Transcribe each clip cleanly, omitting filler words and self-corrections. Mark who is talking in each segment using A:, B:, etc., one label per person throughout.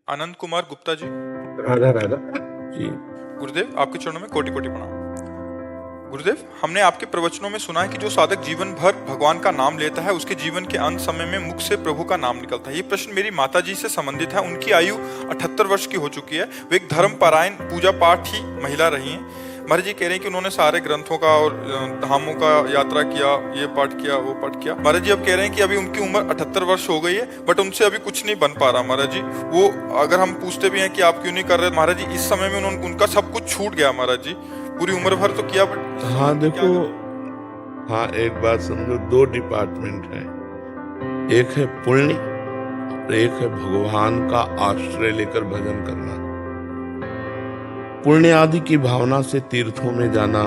A: आनंद कुमार गुप्ता जी।
B: राधा राधा
C: जी।
A: गुरुदेव, आपके चरणों में कोटि कोटि प्रणाम। गुरुदेव, हमने आपके प्रवचनों में सुना है कि जो साधक जीवन भर भगवान का नाम लेता है उसके जीवन के अंत समय में मुख से प्रभु का नाम निकलता है। ये प्रश्न मेरी माता जी से संबंधित है। उनकी आयु 78 वर्ष की हो चुकी है। वे एक धर्म परायण पूजा पाठ ही महिला रही हैं। महाराज जी कह रहे हैं कि उन्होंने सारे ग्रंथों का और धामों का यात्रा किया, ये पाठ किया, वो पाठ किया। महाराज जी अब कह रहे हैं कि अभी उनकी उम्र 78 वर्ष हो गई है, बट उनसे अभी कुछ नहीं बन पा रहा। महाराज जी वो अगर हम पूछते भी हैं कि आप क्यों नहीं कर रहे, महाराज जी इस समय में उनका सब कुछ छूट गया। महाराज जी पूरी उम्र भर तो किया, बट
C: हाँ देखो, हाँ एक बात समझो, दो डिपार्टमेंट है। एक है पुण्य और एक है भगवान का आश्रय लेकर भजन करना। पुण्य आदि की भावना से तीर्थों में जाना,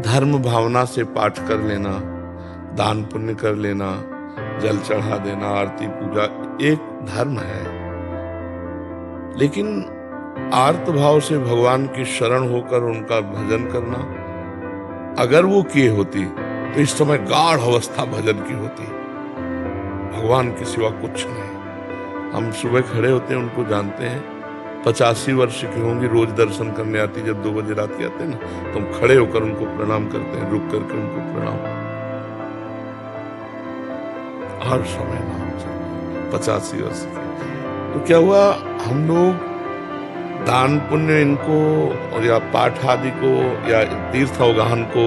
C: धर्म भावना से पाठ कर लेना, दान पुण्य कर लेना, जल चढ़ा देना, आरती पूजा एक धर्म है। लेकिन आर्त भाव से भगवान की शरण होकर उनका भजन करना, अगर वो किए होती तो इस समय गाढ़ अवस्था भजन की होती। भगवान के सिवा कुछ नहीं। हम सुबह खड़े होते हैं, उनको जानते हैं, 85 वर्ष की होंगी, रोज दर्शन करने आती। जब 2 बजे रात के आते हैं ना, तो हम खड़े होकर उनको प्रणाम करते हैं, रुक करके उनको प्रणाम। हर समय नाम चल 85 वर्ष के। तो क्या हुआ, हम लोग दान पुण्य इनको और या पाठ आदि को या तीर्थ अवगाहन को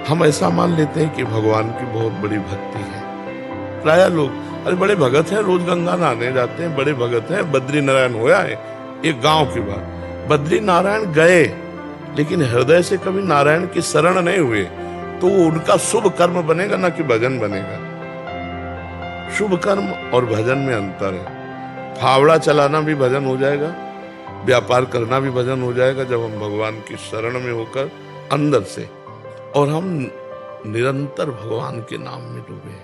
C: हम ऐसा मान लेते हैं कि भगवान की बहुत बड़ी भक्ति है। प्राय लोग, अरे बड़े भगत हैं, रोज गंगा नहाने जाते हैं, बड़े भगत हैं, बद्री नारायण होया है। एक गांव की बात, बद्री नारायण गए लेकिन हृदय से कभी नारायण की शरण नहीं हुए, तो उनका शुभ कर्म बनेगा ना कि भजन बनेगा। शुभ कर्म और भजन में अंतर है। फावड़ा चलाना भी भजन हो जाएगा, व्यापार करना भी भजन हो जाएगा, जब हम भगवान की शरण में होकर अंदर से, और हम निरंतर भगवान के नाम में डूबे,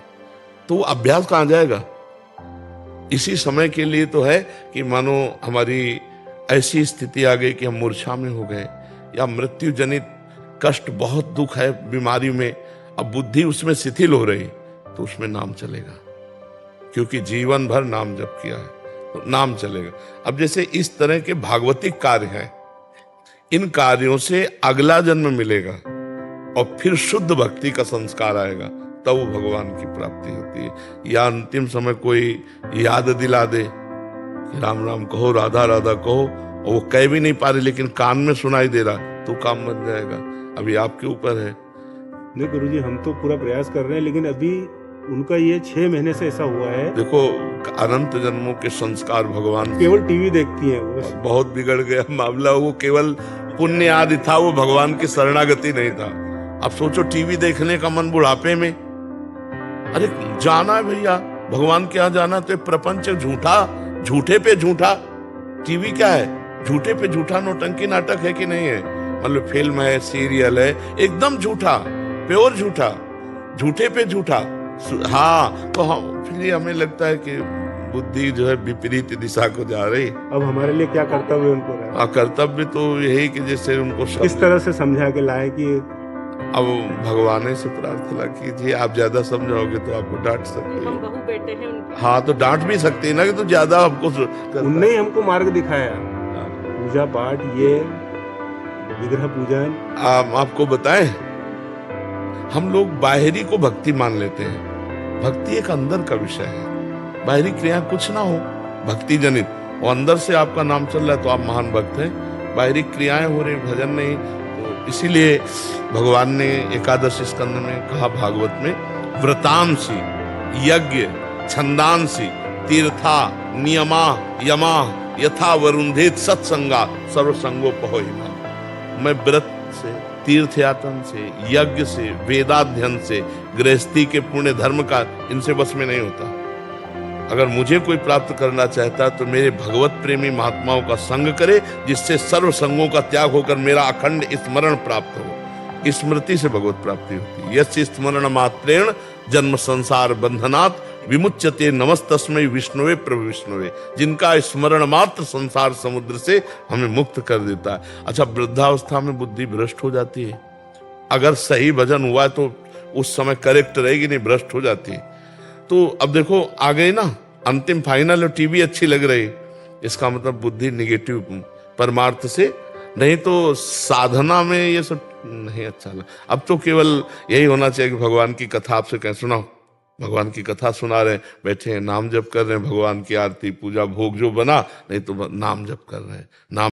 C: तो अभ्यास कहां जाएगा। इसी समय के लिए तो है कि मानो हमारी ऐसी स्थिति आ गई कि हम मूर्छा में हो गए, या मृत्यु जनित कष्ट, बहुत दुख है बीमारी में, अब बुद्धि उसमें शिथिल हो रही, तो उसमें नाम चलेगा, क्योंकि जीवन भर नाम जप किया है तो नाम चलेगा। अब जैसे इस तरह के भागवतिक कार्य हैं, इन कार्यों से अगला जन्म मिलेगा और फिर शुद्ध भक्ति का संस्कार आएगा, तब वो भगवान की प्राप्ति होती है। या अंतिम समय कोई याद दिला दे कि राम राम कहो, राधा राधा कहो, और वो कह भी नहीं पा रहे लेकिन कान में सुनाई दे रहा, तो काम बन जाएगा। अभी आपके ऊपर है।
B: नहीं गुरुजी, हम तो पूरा प्रयास कर रहे हैं, लेकिन अभी उनका ये 6 महीने से ऐसा हुआ है।
C: देखो, अनंत जन्मों के संस्कार भगवान
B: केवल टीवी देखती है वो।
C: बहुत बिगड़ गया मामला। वो केवल पुण्य आदि था, वो भगवान की शरणागति नहीं था। अब सोचो, टीवी देखने का मन बुढ़ापे में, अरे जाना है भैया भगवान के यहाँ जाना, तो प्रपंच झूठा, झूठे पे झूठा। टीवी क्या है, झूठे पे झूठा नौटंकी नाटक है कि नहीं है, मतलब फिल्म है, सीरियल है, एकदम झूठा, प्योर झूठा, झूठे पे झूठा। हाँ, तो हम फिर हमें लगता है कि बुद्धि जो है विपरीत दिशा को जा रही।
B: अब हमारे लिए क्या कर्तव्य उनको रहा?
C: कर्तव्य तो यही कि जैसे उनको
B: किस तरह से समझा के लाए कि
C: अब भगवान से प्रार्थना कीजिए। आप ज्यादा समझाओगे तो आपको डांट सकते
D: हम बहू बेटे हैं उनके।
C: हाँ, तो डांट भी सकते हैं ना कि तो ज्यादा हमको
B: उनने ही हमको मार्ग दिखाया। पूजा पाठ, ये विग्रह पूजन।
C: आपको बताएं, हम लोग बाहरी को भक्ति मान लेते हैं। भक्ति एक अंदर का विषय है, बाहरी क्रिया कुछ ना हो भक्ति जनित, और अंदर से आपका नाम चल रहा है तो आप महान भक्त हैं। बाहरी क्रियाएं हो रही, भजन नहीं। तो इसीलिए भगवान ने एकादश स्कंद में कहा भागवत में, व्रतांसी यज्ञ छंदांसी तीर्था नियमा यमा यथा वरुंधेत सत्संगा सर्वसंगोपहोहिमा। मैं व्रत से, तीर्थ यातन से, यज्ञ से, वेदाध्ययन से, गृहस्थी के पुण्य धर्म का, इनसे बस में नहीं होता। अगर मुझे कोई प्राप्त करना चाहता है तो मेरे भगवत प्रेमी महात्माओं का संग करे, जिससे सर्व संगों का त्याग होकर मेरा अखंड स्मरण प्राप्त हो। स्मृति से भगवत प्राप्ति होती है। यस्य स्मरण मात्रेण जन्म संसार बंधनात् विमुच्यते नमस्तस्मै विष्णुवे प्रभु विष्णुवे। जिनका स्मरण मात्र संसार समुद्र से हमें मुक्त कर देता है। अच्छा, वृद्धावस्था में बुद्धि भ्रष्ट हो जाती है। अगर सही भजन हुआ है तो उस समय करेक्ट रहेगी, नहीं भ्रष्ट हो जाती है। तो अब देखो आ गई ना अंतिम फाइनल, और टीवी अच्छी लग रही, इसका मतलब बुद्धि निगेटिव परमार्थ से, नहीं तो साधना में ये सब नहीं अच्छा लगा। अब तो केवल यही होना चाहिए कि भगवान की कथा आपसे कहें सुनाओ, भगवान की कथा सुना रहे हैं, बैठे हैं, नाम जप कर रहे हैं, भगवान की आरती पूजा भोग जो बना, नहीं तो नाम जप कर रहे हैं, नाम